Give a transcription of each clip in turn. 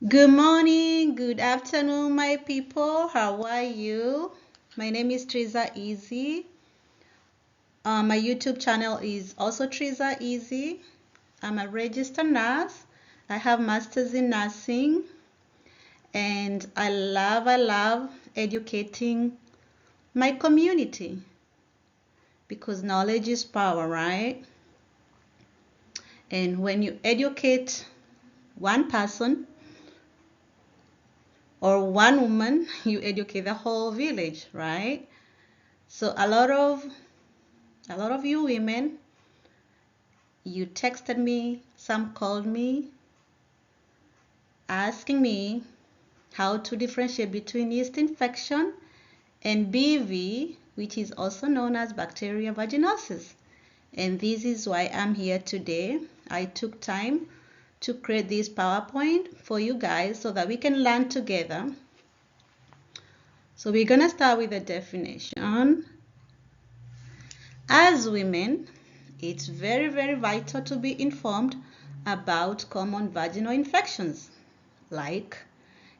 Good morning, good afternoon, my people. How are you? My name is TRIZA IZZY. My YouTube channel is also TRIZA IZZY. I'm a registered nurse. I have masters in nursing, and I love educating my community because knowledge is power, right? And when you educate one person or one woman, you educate the whole village, right? So a lot of you women, you texted me, some called me, asking me how to differentiate between yeast infection and BV, which is also known as bacterial vaginosis. And this is why I'm here today. I took time to create this PowerPoint for you guys so that we can learn together. So we're gonna start with the definition. As women, it's very vital to be informed about common vaginal infections like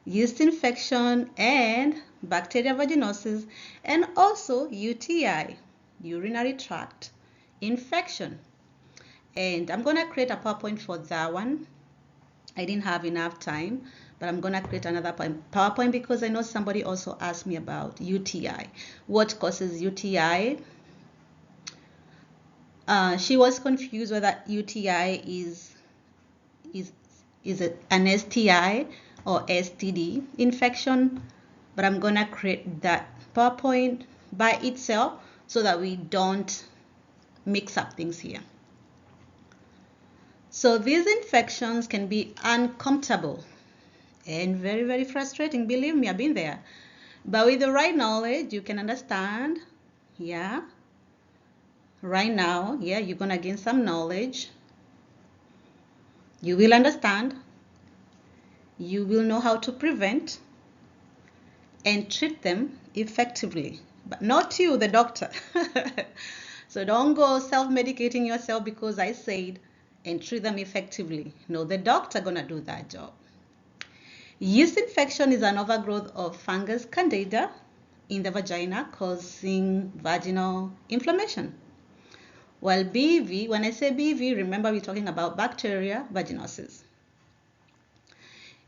yeast infection and bacterial vaginosis, and also UTI, urinary tract infection. And I'm gonna create a PowerPoint for that one. I didn't have enough time, but I'm gonna create another PowerPoint because I know somebody also asked me about UTI. What causes UTI? She was confused whether UTI is an STI or STD infection, but I'm gonna create that PowerPoint by itself so that we don't mix up things here. So these infections can be uncomfortable and very frustrating. Believe me, I've been there. But with the right knowledge, you can understand. Yeah. Right now, yeah, you're gonna gain some knowledge. You will understand. You will know how to prevent and treat them effectively, but not you, the doctor. So don't go self-medicating yourself because I said and treat them effectively. No, the doctor gonna do that job. Yeast infection is an overgrowth of fungus candida in the vagina causing vaginal inflammation. While BV, when I say BV, remember we're talking about bacteria vaginosis.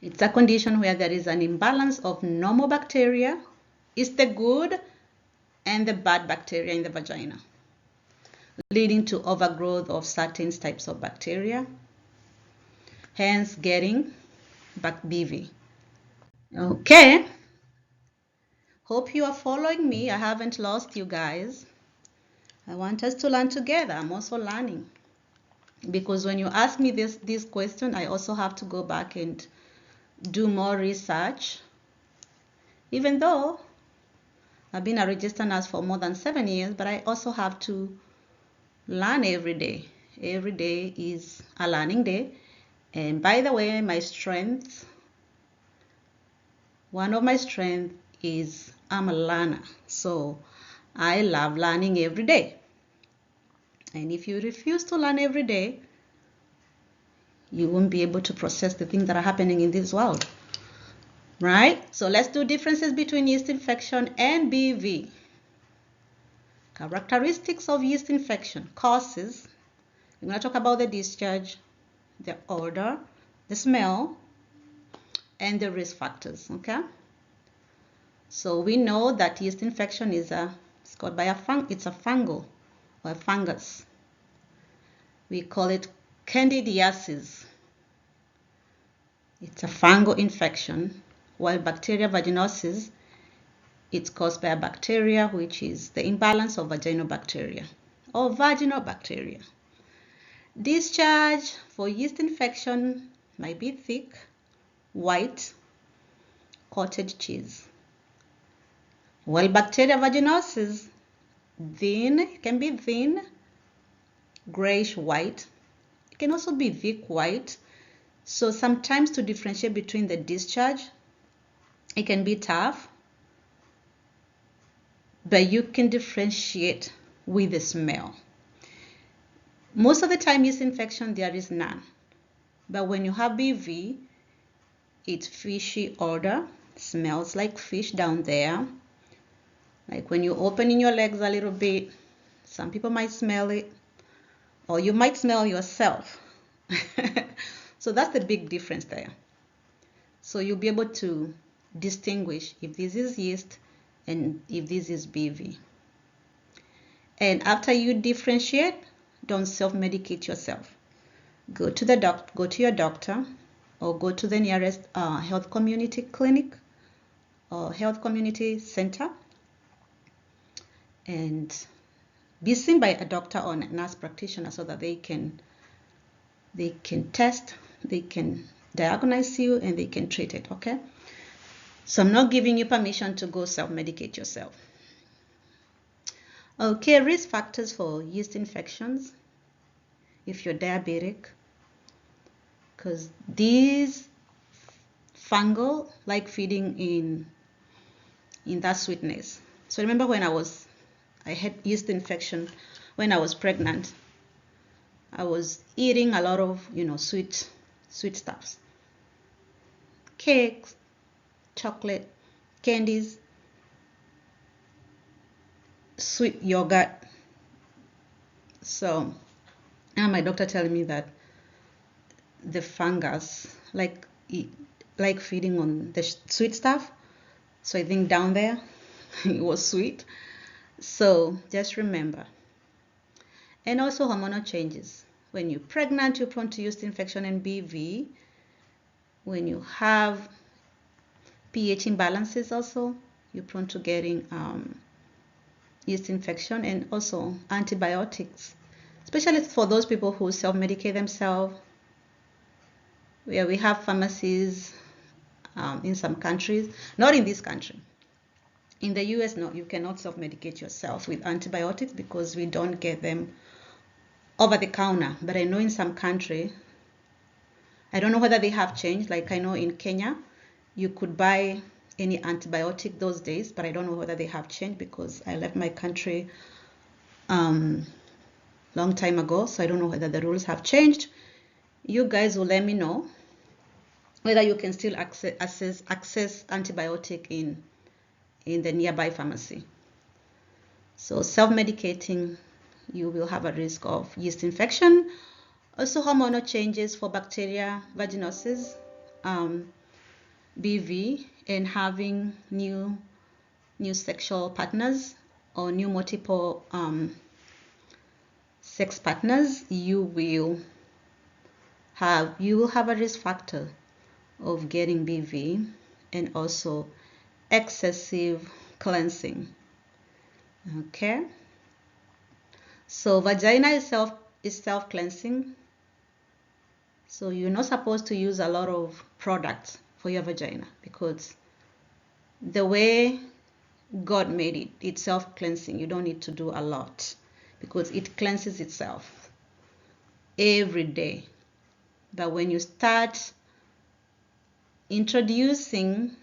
It's a condition where there is an imbalance of normal bacteria. It's the good and the bad bacteria in the vagina, leading to overgrowth of certain types of bacteria, hence getting BV. Okay, hope you are following me. I haven't lost you guys. I want us to learn together. I'm also learning because when you ask me this question, I also have to go back and do more research. Even though I've been a registered nurse for more than 7 years, but I also have to learn every day. Every day is a learning day. And by the way, one of my strengths is I'm a learner. So I love learning every day. And if you refuse to learn every day, you won't be able to process the things that are happening in this world. Right? So let's do differences between yeast infection and BV. Characteristics of yeast infection. Causes. We're going to talk about the discharge, the odor, the smell, and the risk factors. Okay? So we know that yeast infection is it's caused by it's a fungal or a fungus. We call it candidiasis. It's a fungal infection, while bacterial vaginosis, it's caused by a bacteria, which is the imbalance of vaginal bacteria or vaginal bacteria. Discharge for yeast infection might be thick, white, cottage cheese. While bacterial vaginosis, can be thin, grayish white. It can also be thick white. So sometimes to differentiate between the discharge, it can be tough, but you can differentiate with the smell. Most of the time, yeast infection, there is none. But when you have BV, It's fishy odor, smells like fish down there. Like when you open in your legs a little bit, some people might smell it, or you might smell yourself. So that's the big difference there. So you'll be able to distinguish if this is yeast and if this is BV. And after you differentiate, don't self-medicate yourself. Go to your doctor, or go to the nearest health community clinic or health community center and be seen by a doctor or a nurse practitioner so that they can test, they can diagnose you, and they can treat it. Okay, so I'm not giving you permission to go self-medicate yourself. Okay, risk factors for yeast infections if you're diabetic, because these fungal like feeding in that sweetness. So remember when I had yeast infection when I was pregnant. I was eating a lot of, sweet stuffs, cakes, chocolate, candies, sweet yogurt. So and my doctor telling me that the fungus like feeding on the sweet stuff. So I think down there it was sweet. So just remember. And also hormonal changes. When you're pregnant, you're prone to yeast infection and BV. When you have pH imbalances also, you're prone to getting yeast infection, and also antibiotics, especially for those people who self-medicate themselves. Where we have pharmacies in some countries, not in this country. In the US, no, you cannot self-medicate yourself with antibiotics because we don't get them over the counter. But I know in some country, I don't know whether they have changed. Like I know in Kenya, you could buy any antibiotic those days, but I don't know whether they have changed because I left my country long time ago. So I don't know whether the rules have changed. You guys will let me know whether you can still access antibiotic in the nearby pharmacy. So self-medicating, you will have a risk of yeast infection. Also hormonal changes for bacteria, vaginosis, BV, and having new sexual partners or new multiple sex partners, you will have a risk factor of getting BV, and also excessive cleansing. Okay, so vagina is self-cleansing, so you're not supposed to use a lot of products for your vagina because the way God made it, it's self-cleansing. You don't need to do a lot because it cleanses itself every day. But when you start introducing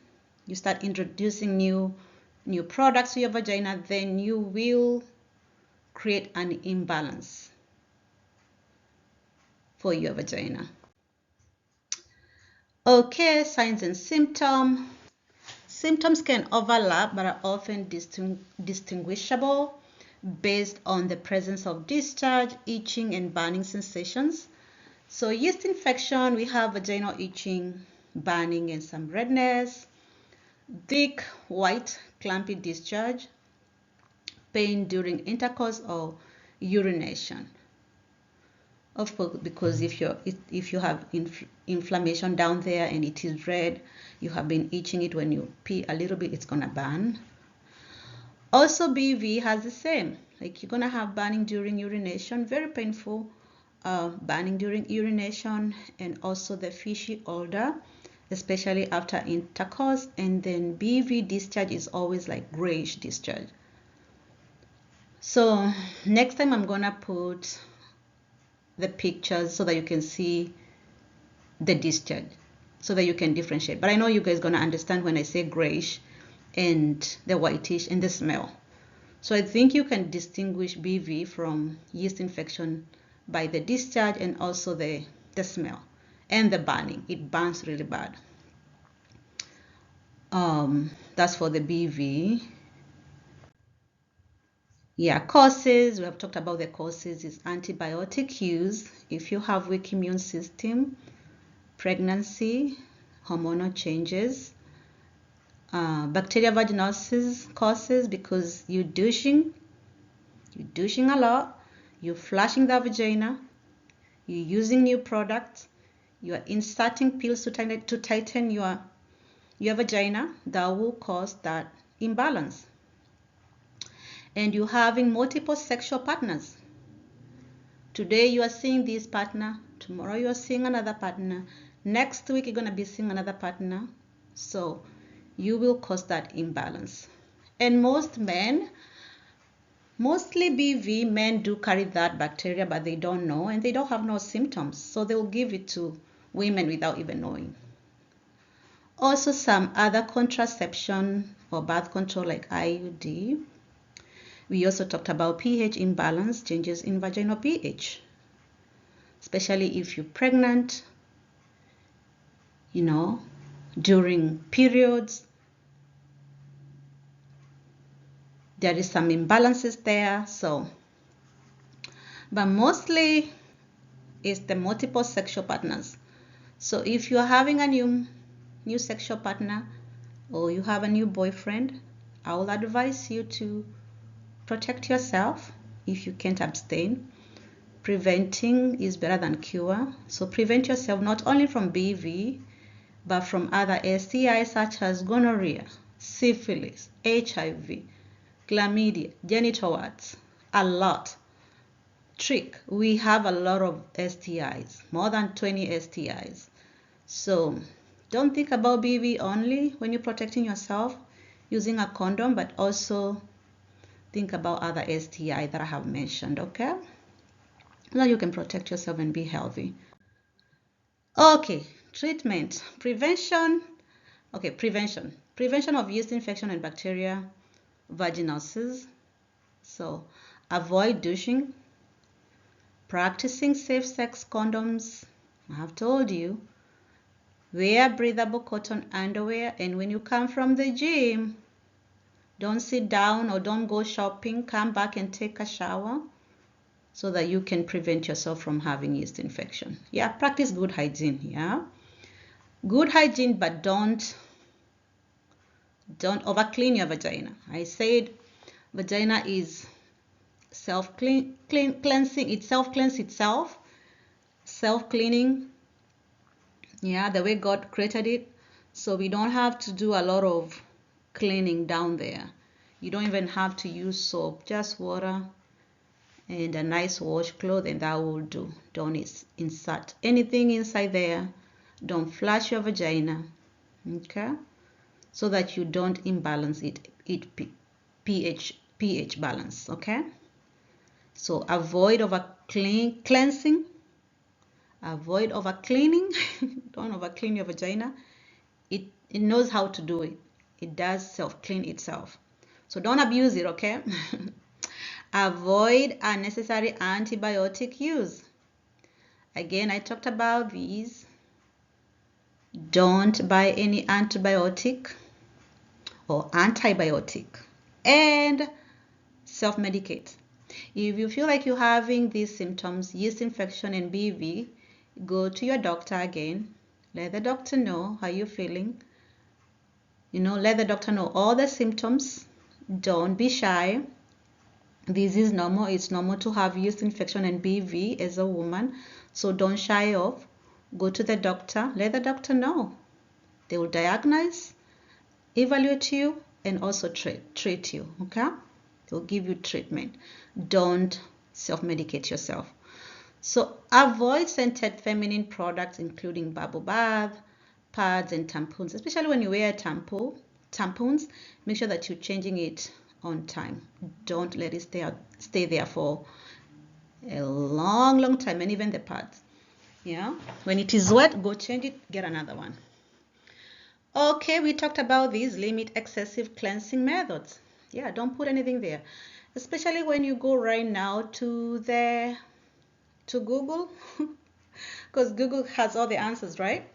new products to your vagina, then you will create an imbalance for your vagina. Okay, signs and symptoms. Symptoms can overlap but are often distinguishable based on the presence of discharge, itching, and burning sensations. So yeast infection, we have vaginal itching, burning, and some redness, thick, white, clumpy discharge, pain during intercourse or urination. Of course, because if you have inflammation down there and it is red, you have been itching it, when you pee a little bit, it's gonna burn. Also, BV has the same, like you're gonna have burning during urination, very painful, burning during urination, and also the fishy odor, especially after intercourse. And then BV discharge is always like grayish discharge. So next time I'm gonna put the pictures so that you can see the discharge, so that you can differentiate. But I know you guys gonna understand when I say grayish and the whitish and the smell. So I think you can distinguish BV from yeast infection by the discharge and also the smell and the burning. It burns really bad. That's for the BV. Yeah, causes, we have talked about the causes, is antibiotic use, if you have weak immune system, pregnancy, hormonal changes, bacterial vaginosis causes because you're douching a lot, you're flushing the vagina, you're using new products, you are inserting pills to tighten your vagina, that will cause that imbalance. And you're having multiple sexual partners. Today you are seeing this partner, tomorrow you are seeing another partner, next week you're going to be seeing another partner. So you will cause that imbalance. And most men, mostly BV men, do carry that bacteria, but they don't know and they don't have no symptoms. So they will give it to women without even knowing. Also some other contraception or birth control like IUD. We also talked about pH imbalance, changes in vaginal pH, especially if you're pregnant, during periods. There is some imbalances there. So, but mostly it's the multiple sexual partners. So if you're having a new sexual partner or you have a new boyfriend, I will advise you to protect yourself if you can't abstain. Preventing is better than cure. So prevent yourself not only from BV, but from other STIs such as gonorrhea, syphilis, HIV, chlamydia, genital warts, a lot. Trick, we have a lot of STIs, more than 20 STIs. So don't think about BV only when you're protecting yourself using a condom, but also think about other STI that I have mentioned, okay? Now you can protect yourself and be healthy. Okay, treatment, prevention. Okay, prevention of yeast infection and bacteria vaginosis. So avoid douching, practicing safe sex condoms. I have told you, wear breathable cotton underwear, and when you come from the gym, don't sit down or don't go shopping, come back and take a shower so that you can prevent yourself from having yeast infection. Yeah, practice good hygiene, yeah? Good hygiene, but don't overclean your vagina. I said vagina is cleansing itself, cleanse itself, self-cleaning, yeah, the way God created it. So we don't have to do a lot of cleaning down there. You don't even have to use soap, just water and a nice washcloth, and that will do. Don't insert anything inside there. Don't flush your vagina, okay? So that you don't imbalance it pH balance, okay? So avoid cleansing, avoid over cleaning. Don't over clean your vagina. It knows how to do it. It does self clean itself. So don't abuse it, okay? Avoid unnecessary antibiotic use. Again, I talked about these. Don't buy any antibiotic or antibiotic, and self-medicate. If you feel like you're having these symptoms, yeast infection and BV, go to your doctor again. Let the doctor know how you're feeling. Let the doctor know all the symptoms. Don't be shy. This is normal. It's normal to have yeast infection and BV as a woman. So don't shy off. Go to the doctor. Let the doctor know. They will diagnose, evaluate you, and also treat you, okay? They'll give you treatment. Don't self-medicate yourself. So avoid scented feminine products, including bubble bath, pads, and tampons. Especially when you wear tampons, make sure that you're changing it on time. Don't let it stay there for a long time, and even the pads. Yeah, when it is wet, go change it, get another one. Okay, we talked about these limit excessive cleansing methods. Yeah, don't put anything there, especially when you go right now to Google, because Google has all the answers, right?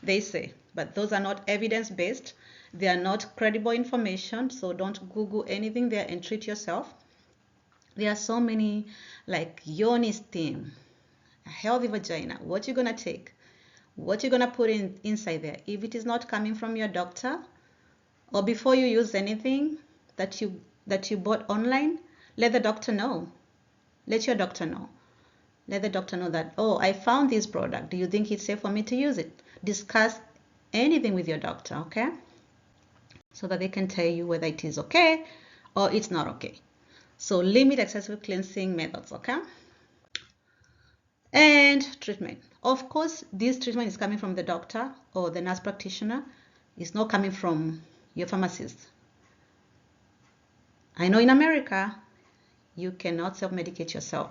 they say, but those are not evidence-based. They are not credible information, so don't Google anything there and treat yourself. There are so many, like yoni steam, a healthy vagina, what you're gonna take, what you're gonna put inside there. If it is not coming from your doctor, or before you use anything that you bought online, let the doctor know. Let your doctor know. Let the doctor know that, oh, I found this product. Do you think it's safe for me to use it? Discuss anything with your doctor, okay? So that they can tell you whether it is okay or it's not okay. So limit excessive cleansing methods, okay? And treatment. Of course, this treatment is coming from the doctor or the nurse practitioner. It's not coming from your pharmacist. I know in America, you cannot self-medicate yourself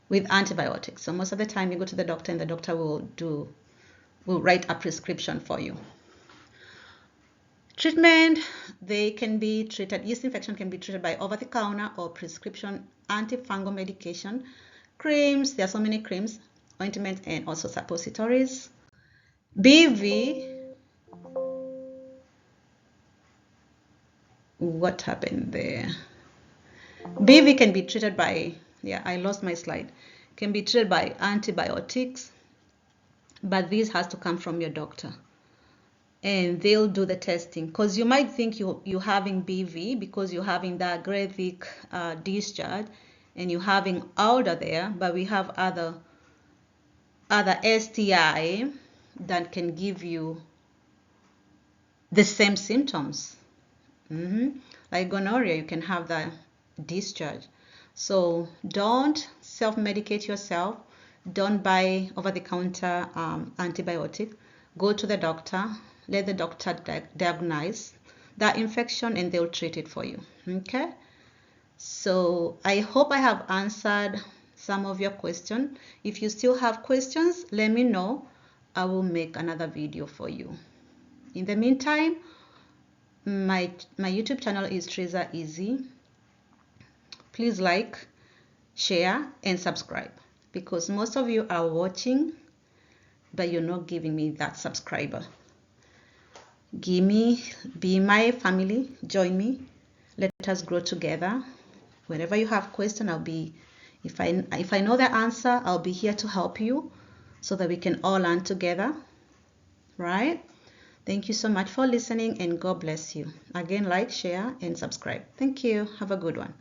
with antibiotics. So most of the time you go to the doctor and the doctor will write a prescription for you. Treatment, they can be treated, yeast infection can be treated by over-the-counter or prescription antifungal medication, creams, there are so many creams, ointment, and also suppositories. BV, what happened there? BV can be treated by, yeah, I lost my slide, can be treated by antibiotics, but this has to come from your doctor. And they'll do the testing, because you might think you're having BV because you're having that great thick discharge and you're having outer there, but we have other STI that can give you the same symptoms. Like gonorrhea, you can have that discharge. So don't self-medicate yourself. Don't buy over-the-counter antibiotic. Go to the doctor. Let the doctor diagnose that infection and they'll treat it for you. Okay? So I hope I have answered some of your questions. If you still have questions, let me know. I will make another video for you. In the meantime, my YouTube channel is TRIZA IZZY. Please like, share, and subscribe, because most of you are watching, but you're not giving me that subscriber. Be my family, join me, let us grow together. Whenever you have question, I'll be, if I know the answer, I'll be here to help you so that we can all learn together, right? Thank you so much for listening, and God bless you. Again, like, share, and subscribe. Thank you. Have a good one.